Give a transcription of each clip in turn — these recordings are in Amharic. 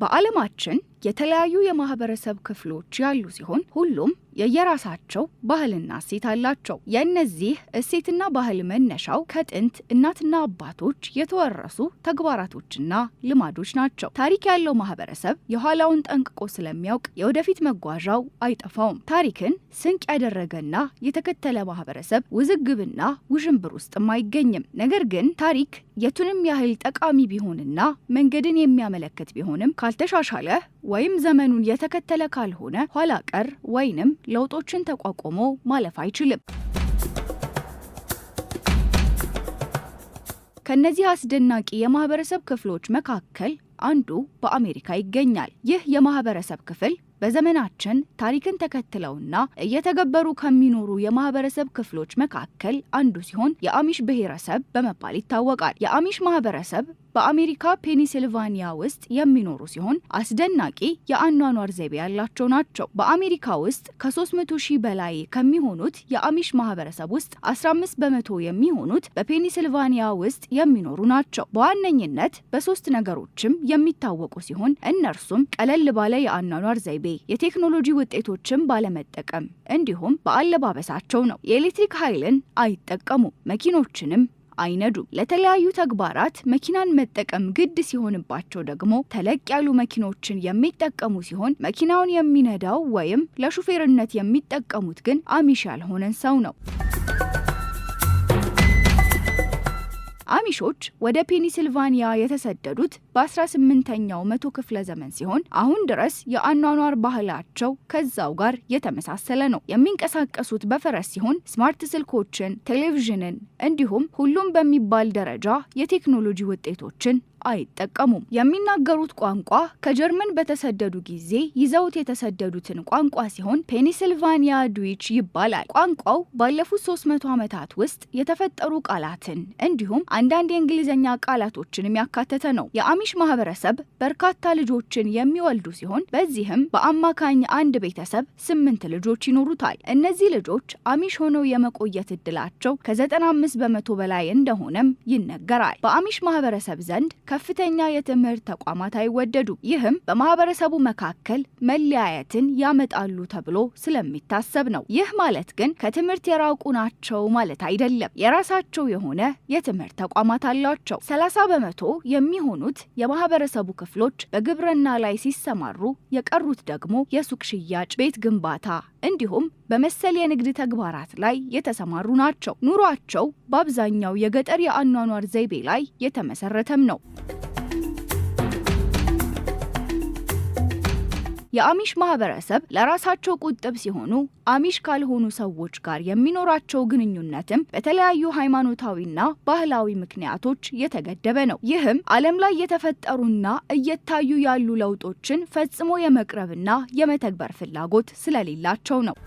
በዓለማችን የተለያዩ የማህበረሰብ ክፍሎች ያሉ ሲሆን ሁሉም የየራሳቸው ባህልና እሴት አላቸው። የእነዚህ እሴትና ባህል መነሻው ከጥንት እናትና አባቶች የተወረሱ ተግባራቶችና ልማዶች ናቸው። ታሪክ ያለው ማህበረሰብ የኋላውን ጠንቅቆ ስለሚያውቅ የወደፊት መጓዣው አይጠፋውም። ታሪክን ስንቅ ያደረገና የተከተለ ማህበረሰብ ውዝግብና ውዥንብር ውስጥም አይገኝም። ነገር ግን ታሪክ የቱንም ያህል ጠቃሚ ቢሆንና መንገድን የሚያመለክት ቢሆንም ካልተሻሻለ ወይም ዘመኑን የተከተለ ካልሆነ ኋላ ቀር ወይንም ለውጦችን ተቋቁሞ ማለፍ አይችልም። ከነዚህ አስደናቂ የማህበረሰብ ክፍሎች መካከል አንዱ በአሜሪካ ይገኛል። ይህ የማህበረሰብ ክፍል በዘመናችን ታሪክን ተከትለውና እየተገበሩ ከሚኖሩ የማህበረሰብ ክፍሎች መካከል አንዱ ሲሆን የአሚሽ ብሔረሰብ በመባል ይታወቃል። የአሚሽ ማህበረሰብ በአሜሪካ ፔኒሲልቫኒያ ውስጥ የሚኖሩ ሲሆን አስደናቂ የአኗኗር ዘይቤ ያላቸው ናቸው። በአሜሪካ ውስጥ ከ300,000 በላይ ከሚሆኑት የአሚሽ ማህበረሰብ ውስጥ 15 በመቶ የሚሆኑት በፔኒሲልቫኒያ ውስጥ የሚኖሩ ናቸው። በዋነኝነት በሶስት ነገሮችም የሚታወቁ ሲሆን እነርሱም ቀለል ባለ የአኗኗር ዘይቤ፣ የቴክኖሎጂ ውጤቶችን ባለመጠቀም እንዲሁም በአለባበሳቸው ነው። የኤሌክትሪክ ኃይልን አይጠቀሙም፣ መኪኖችንም አይነዱ። ለተለያዩ ተግባራት መኪናን መጠቀም ግድ ሲሆንባቸው ደግሞ ተለቅ ያሉ መኪኖችን የሚጠቀሙ ሲሆን መኪናውን የሚነዳው ወይም ለሹፌርነት የሚጠቀሙት ግን አሚሽ ያልሆነን ሰው ነው። አሚሾች ወደ ፔኒሲልቫኒያ የተሰደዱት በ18ኛው መቶ ክፍለ ዘመን ሲሆን አሁን ድረስ የአኗኗር ባህላቸው ከዛው ጋር የተመሳሰለ ነው። የሚንቀሳቀሱት በፈረስ ሲሆን ስማርት ስልኮችን፣ ቴሌቪዥንን እንዲሁም ሁሉም በሚባል ደረጃ የቴክኖሎጂ ውጤቶችን አይጠቀሙም። የሚናገሩት ቋንቋ ከጀርመን በተሰደዱ ጊዜ ይዘውት የተሰደዱትን ቋንቋ ሲሆን ፔኒሲልቫኒያ ዱዊች ይባላል። ቋንቋው ባለፉት 300 ዓመታት ውስጥ የተፈጠሩ ቃላትን እንዲሁም አንዳንድ የእንግሊዝኛ ቃላቶችንም ያካተተ ነው። የአሚሽ ማህበረሰብ በርካታ ልጆችን የሚወልዱ ሲሆን በዚህም በአማካኝ አንድ ቤተሰብ 8 ልጆች ይኖሩታል። እነዚህ ልጆች አሚሽ ሆነው የመቆየት እድላቸው ከ95 በመቶ በላይ እንደሆነም ይነገራል። በአሚሽ ማህበረሰብ ዘንድ ከፍተኛ የትምህርት ተቋማት አይወደዱም። ይህም በማህበረሰቡ መካከል መለያየትን ያመጣሉ ተብሎ ስለሚታሰብ ነው። ይህ ማለት ግን ከትምህርት የራቁ ናቸው ማለት አይደለም። የራሳቸው የሆነ የትምህርት ተቋማት አላቸው። 30 በመቶ የሚሆኑት የማህበረሰቡ ክፍሎች በግብርና ላይ ሲሰማሩ፣ የቀሩት ደግሞ የሱቅ ሽያጭ፣ ቤት ግንባታ እንዲሁም በመሰል የንግድ ተግባራት ላይ የተሰማሩ ናቸው። ኑሯቸው በአብዛኛው የገጠር የአኗኗር ዘይቤ ላይ የተመሰረተም ነው። የአሚሽ ማህበረሰብ ለራሳቸው ቁጥብ ሲሆኑ አሚሽ ካልሆኑ ሰዎች ጋር የሚኖራቸው ግንኙነትም በተለያዩ ሃይማኖታዊና ባህላዊ ምክንያቶች የተገደበ ነው። ይህም ዓለም ላይ የተፈጠሩና እየታዩ ያሉ ለውጦችን ፈጽሞ የመቅረብና የመተግበር ፍላጎት ስለሌላቸው ነው።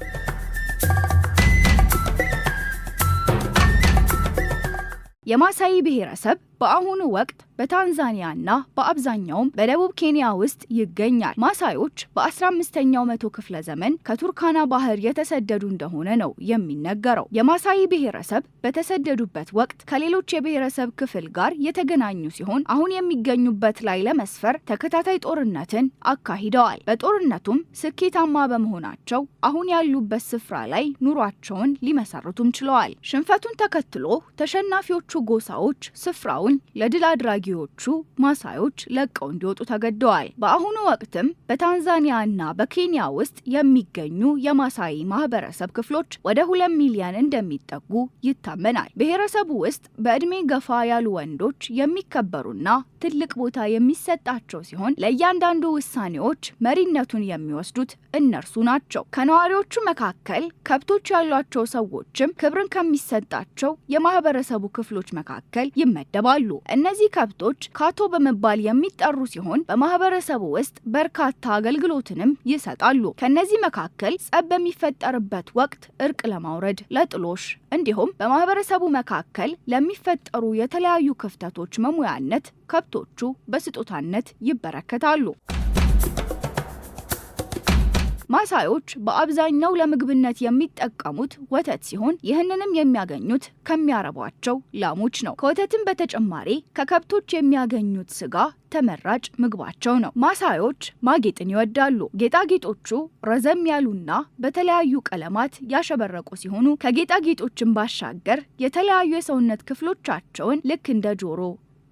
የማሳይ ብሔረሰብ በአሁኑ ወቅት በታንዛኒያና በአብዛኛውም በደቡብ ኬንያ ውስጥ ይገኛል። ማሳዮች በ15ኛው መቶ ክፍለ ዘመን ከቱርካና ባህር የተሰደዱ እንደሆነ ነው የሚነገረው። የማሳይ ብሔረሰብ በተሰደዱበት ወቅት ከሌሎች የብሔረሰብ ክፍል ጋር የተገናኙ ሲሆን አሁን የሚገኙበት ላይ ለመስፈር ተከታታይ ጦርነትን አካሂደዋል። በጦርነቱም ስኬታማ በመሆናቸው አሁን ያሉበት ስፍራ ላይ ኑሯቸውን ሊመሰርቱም ችለዋል። ሽንፈቱን ተከትሎ ተሸናፊዎቹ ጎሳዎች ስፍራውን ለድል አድራጊዎቹ ማሳዮች ለቀው እንዲወጡ ተገደዋል። በአሁኑ ወቅትም በታንዛኒያና በኬንያ ውስጥ የሚገኙ የማሳይ ማህበረሰብ ክፍሎች ወደ 2 ሚሊዮን እንደሚጠጉ ይታመናል። ብሔረሰቡ ውስጥ በእድሜ ገፋ ያሉ ወንዶች የሚከበሩና ትልቅ ቦታ የሚሰጣቸው ሲሆን ለእያንዳንዱ ውሳኔዎች መሪነቱን የሚወስዱት እነርሱ ናቸው። ከነዋሪዎቹ መካከል ከብቶች ያሏቸው ሰዎችም ክብርን ከሚሰጣቸው የማህበረሰቡ ክፍሎች መካከል ይመደባሉ። እነዚህ ከብቶች ካቶ በመባል የሚጠሩ ሲሆን በማህበረሰቡ ውስጥ በርካታ አገልግሎትንም ይሰጣሉ። ከነዚህ መካከል ጸብ በሚፈጠርበት ወቅት እርቅ ለማውረድ፣ ለጥሎሽ እንዲሁም በማህበረሰቡ መካከል ለሚፈጠሩ የተለያዩ ክፍተቶች መሙያነት ከብቶቹ በስጦታነት ይበረከታሉ። ማሳዮች በአብዛኛው ለምግብነት የሚጠቀሙት ወተት ሲሆን ይህንንም የሚያገኙት ከሚያረቧቸው ላሞች ነው። ከወተትም በተጨማሪ ከከብቶች የሚያገኙት ስጋ ተመራጭ ምግባቸው ነው። ማሳዮች ማጌጥን ይወዳሉ። ጌጣጌጦቹ ረዘም ያሉና በተለያዩ ቀለማት ያሸበረቁ ሲሆኑ ከጌጣጌጦችን ባሻገር የተለያዩ የሰውነት ክፍሎቻቸውን ልክ እንደ ጆሮ፣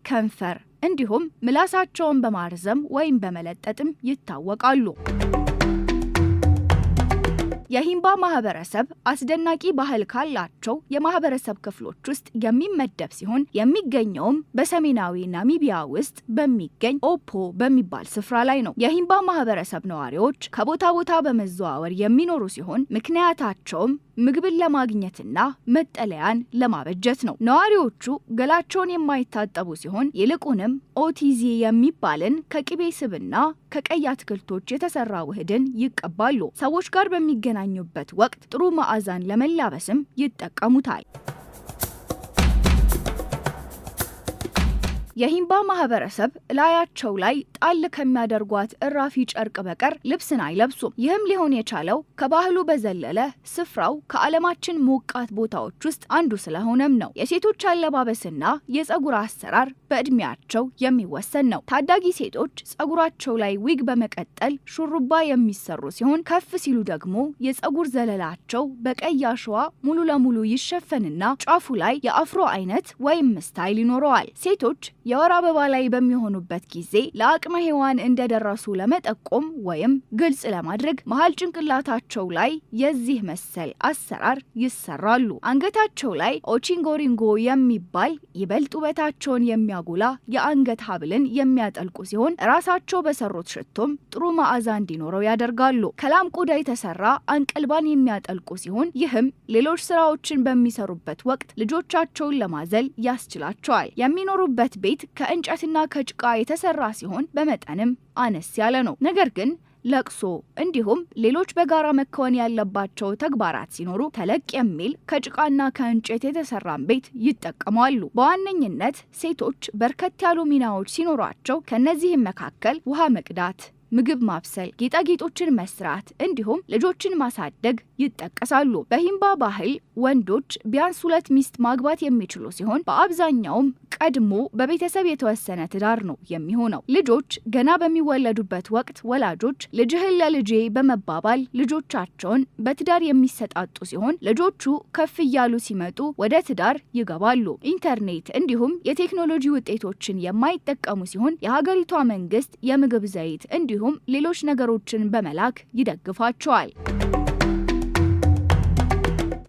ከንፈር እንዲሁም ምላሳቸውን በማርዘም ወይም በመለጠጥም ይታወቃሉ። የሂምባ ማህበረሰብ አስደናቂ ባህል ካላቸው የማህበረሰብ ክፍሎች ውስጥ የሚመደብ ሲሆን የሚገኘውም በሰሜናዊ ናሚቢያ ውስጥ በሚገኝ ኦፖ በሚባል ስፍራ ላይ ነው። የሂምባ ማህበረሰብ ነዋሪዎች ከቦታ ቦታ በመዘዋወር የሚኖሩ ሲሆን ምክንያታቸውም ምግብን ለማግኘትና መጠለያን ለማበጀት ነው። ነዋሪዎቹ ገላቸውን የማይታጠቡ ሲሆን ይልቁንም ኦቲዚ የሚባልን ከቅቤ ስብና ከቀይ አትክልቶች የተሰራ ውህድን ይቀባሉ። ሰዎች ጋር በሚገናኙበት ወቅት ጥሩ መዓዛን ለመላበስም ይጠቀሙታል። የሂምባ ማህበረሰብ ላያቸው ላይ ጣል ከሚያደርጓት እራፊ ጨርቅ በቀር ልብስን አይለብሱም። ይህም ሊሆን የቻለው ከባህሉ በዘለለ ስፍራው ከዓለማችን ሞቃት ቦታዎች ውስጥ አንዱ ስለሆነም ነው። የሴቶች አለባበስና የጸጉር አሰራር በእድሜያቸው የሚወሰን ነው። ታዳጊ ሴቶች ጸጉራቸው ላይ ዊግ በመቀጠል ሹሩባ የሚሰሩ ሲሆን ከፍ ሲሉ ደግሞ የጸጉር ዘለላቸው በቀይ አሸዋ ሙሉ ለሙሉ ይሸፈንና ጫፉ ላይ የአፍሮ አይነት ወይም ስታይል ይኖረዋል። ሴቶች የወር አበባ ላይ በሚሆኑበት ጊዜ ለአቅመ ሔዋን እንደደረሱ ለመጠቆም ወይም ግልጽ ለማድረግ መሃል ጭንቅላታቸው ላይ የዚህ መሰል አሰራር ይሰራሉ። አንገታቸው ላይ ኦቺንጎሪንጎ የሚባል ይበልጥ ውበታቸውን የሚያጎላ የአንገት ሀብልን የሚያጠልቁ ሲሆን ራሳቸው በሰሩት ሽቶም ጥሩ መዓዛ እንዲኖረው ያደርጋሉ። ከላም ቆዳ የተሰራ አንቀልባን የሚያጠልቁ ሲሆን ይህም ሌሎች ስራዎችን በሚሰሩበት ወቅት ልጆቻቸውን ለማዘል ያስችላቸዋል። የሚኖሩበት ቤት ከእንጨትና ከጭቃ የተሰራ ሲሆን በመጠንም አነስ ያለ ነው። ነገር ግን ለቅሶ እንዲሁም ሌሎች በጋራ መከወን ያለባቸው ተግባራት ሲኖሩ ተለቅ የሚል ከጭቃና ከእንጨት የተሰራን ቤት ይጠቀማሉ። በዋነኝነት ሴቶች በርከት ያሉ ሚናዎች ሲኖሯቸው ከነዚህም መካከል ውሃ መቅዳት፣ ምግብ ማብሰል፣ ጌጣጌጦችን መስራት እንዲሁም ልጆችን ማሳደግ ይጠቀሳሉ። በሂምባ ባህል ወንዶች ቢያንስ 2 ሚስት ማግባት የሚችሉ ሲሆን በአብዛኛውም ቀድሞ በቤተሰብ የተወሰነ ትዳር ነው የሚሆነው። ልጆች ገና በሚወለዱበት ወቅት ወላጆች ልጅህን ለልጄ በመባባል ልጆቻቸውን በትዳር የሚሰጣጡ ሲሆን ልጆቹ ከፍ እያሉ ሲመጡ ወደ ትዳር ይገባሉ። ኢንተርኔት እንዲሁም የቴክኖሎጂ ውጤቶችን የማይጠቀሙ ሲሆን የሀገሪቷ መንግስት የምግብ ዘይት እንዲሁም ሌሎች ነገሮችን በመላክ ይደግፋቸዋል።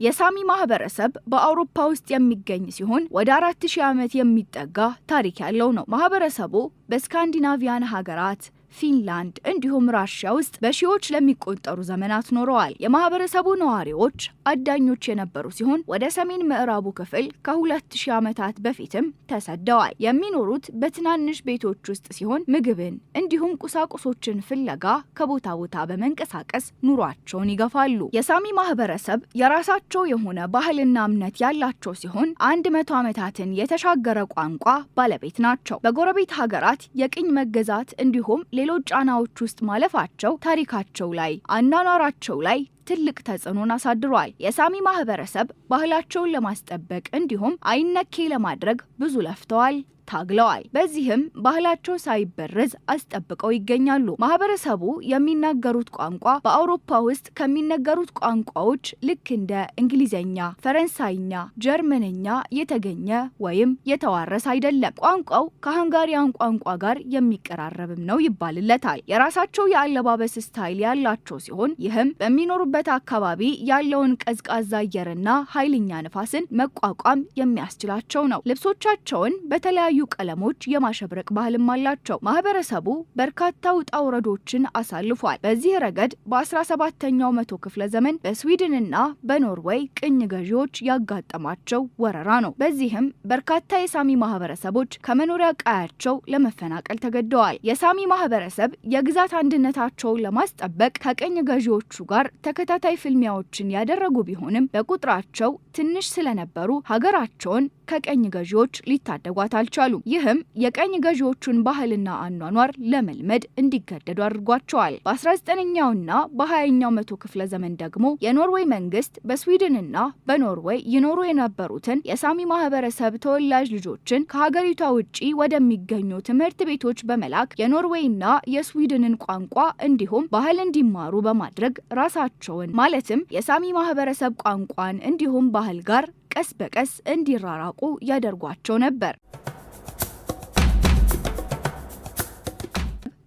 የሳሚ ማህበረሰብ በአውሮፓ ውስጥ የሚገኝ ሲሆን ወደ 4000 ዓመት የሚጠጋ ታሪክ ያለው ነው። ማህበረሰቡ በስካንዲናቪያን ሀገራት፣ ፊንላንድ እንዲሁም ራሽያ ውስጥ በሺዎች ለሚቆጠሩ ዘመናት ኖረዋል። የማህበረሰቡ ነዋሪዎች አዳኞች የነበሩ ሲሆን ወደ ሰሜን ምዕራቡ ክፍል ከ2000 ዓመታት በፊትም ተሰደዋል። የሚኖሩት በትናንሽ ቤቶች ውስጥ ሲሆን ምግብን እንዲሁም ቁሳቁሶችን ፍለጋ ከቦታ ቦታ በመንቀሳቀስ ኑሯቸውን ይገፋሉ። የሳሚ ማህበረሰብ የራሳቸው የሆነ ባህልና እምነት ያላቸው ሲሆን 100 ዓመታትን የተሻገረ ቋንቋ ባለቤት ናቸው። በጎረቤት ሀገራት የቅኝ መገዛት እንዲሁም ሌሎች ጫናዎች ውስጥ ማለፋቸው ታሪካቸው ላይ አኗኗራቸው ላይ ትልቅ ተጽዕኖን አሳድሯል። የሳሚ ማህበረሰብ ባህላቸውን ለማስጠበቅ እንዲሁም አይነኬ ለማድረግ ብዙ ለፍተዋል፣ ታግለዋል። በዚህም ባህላቸው ሳይበረዝ አስጠብቀው ይገኛሉ። ማህበረሰቡ የሚናገሩት ቋንቋ በአውሮፓ ውስጥ ከሚነገሩት ቋንቋዎች ልክ እንደ እንግሊዘኛ፣ ፈረንሳይኛ፣ ጀርመንኛ የተገኘ ወይም የተዋረሰ አይደለም። ቋንቋው ከሃንጋሪያን ቋንቋ ጋር የሚቀራረብም ነው ይባልለታል። የራሳቸው የአለባበስ ስታይል ያላቸው ሲሆን ይህም በሚኖሩበት አካባቢ ያለውን ቀዝቃዛ አየርና ኃይለኛ ንፋስን መቋቋም የሚያስችላቸው ነው። ልብሶቻቸውን በተለያዩ ቀለሞች የማሸብረቅ ባህልም አላቸው። ማህበረሰቡ በርካታ ውጣ ውረዶችን አሳልፏል። በዚህ ረገድ በ17ኛው መቶ ክፍለ ዘመን በስዊድንና በኖርዌይ ቅኝ ገዢዎች ያጋጠማቸው ወረራ ነው። በዚህም በርካታ የሳሚ ማህበረሰቦች ከመኖሪያ ቀያቸው ለመፈናቀል ተገደዋል። የሳሚ ማህበረሰብ የግዛት አንድነታቸውን ለማስጠበቅ ከቅኝ ገዢዎቹ ጋር ተከታታይ ፍልሚያዎችን ያደረጉ ቢሆንም በቁጥራቸው ትንሽ ስለነበሩ ሀገራቸውን ከቀኝ ገዢዎች ሊታደጓት አልቻሉም። ይህም የቀኝ ገዢዎቹን ባህልና አኗኗር ለመልመድ እንዲገደዱ አድርጓቸዋል። በ19ኛውና በ20ኛው መቶ ክፍለ ዘመን ደግሞ የኖርዌይ መንግስት በስዊድንና በኖርዌይ ይኖሩ የነበሩትን የሳሚ ማህበረሰብ ተወላጅ ልጆችን ከሀገሪቷ ውጪ ወደሚገኙ ትምህርት ቤቶች በመላክ የኖርዌይና የስዊድንን ቋንቋ እንዲሁም ባህል እንዲማሩ በማድረግ ራሳቸውን ማለትም የሳሚ ማህበረሰብ ቋንቋን እንዲሁም ባህል ጋር ቀስ በቀስ እንዲራራቁ ያደርጓቸው ነበር።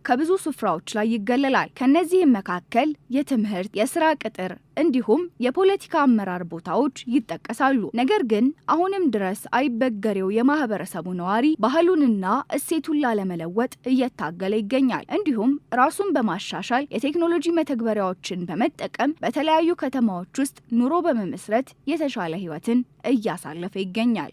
ከብዙ ስፍራዎች ላይ ይገለላል። ከነዚህም መካከል የትምህርት፣ የስራ ቅጥር እንዲሁም የፖለቲካ አመራር ቦታዎች ይጠቀሳሉ። ነገር ግን አሁንም ድረስ አይበገሬው የማህበረሰቡ ነዋሪ ባህሉንና እሴቱን ላለመለወጥ እየታገለ ይገኛል። እንዲሁም ራሱን በማሻሻል የቴክኖሎጂ መተግበሪያዎችን በመጠቀም በተለያዩ ከተማዎች ውስጥ ኑሮ በመመስረት የተሻለ ህይወትን እያሳለፈ ይገኛል።